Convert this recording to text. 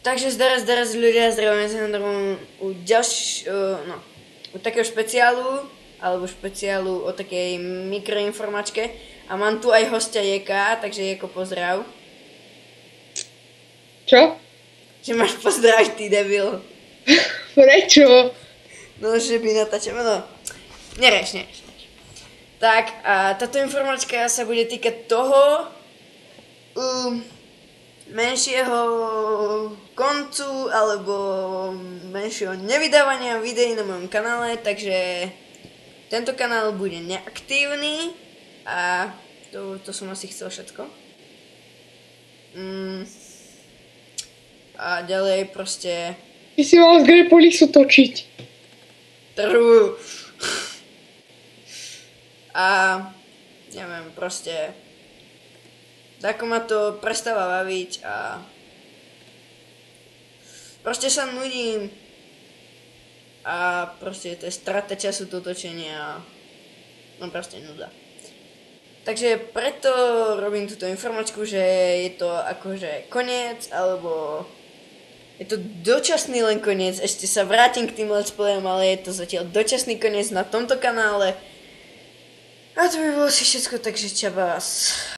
Takže zdaraz ľudia, zdravím sa u u takého špeciálu, alebo špeciálu o takej mikroinformačke. A mám tu aj hostia Jeka, takže Jeko pozdrav. Čo? Že máš pozdraviť, ty debil. Prečo? No, že by natáčame, no. Nereš. Tak, a táto informačka sa bude týkať toho menšieho koncu alebo menšieho nevydávania videí na mojom kanále, takže tento kanál bude neaktívny a to som asi chcel všetko. A ďalej proste... Ty si mal z Grepolixu točiť. Trú. A neviem, proste ako ma to prestáva baviť a proste sa nudím a proste to je strata času to točenie a no proste nuda. Takže preto robím túto informačku, že je to akože koniec, alebo je to dočasný len koniec, ešte sa vrátim k tým let's playom, ale je to zatiaľ dočasný koniec na tomto kanále. A to by bolo si všetko, takže čabás.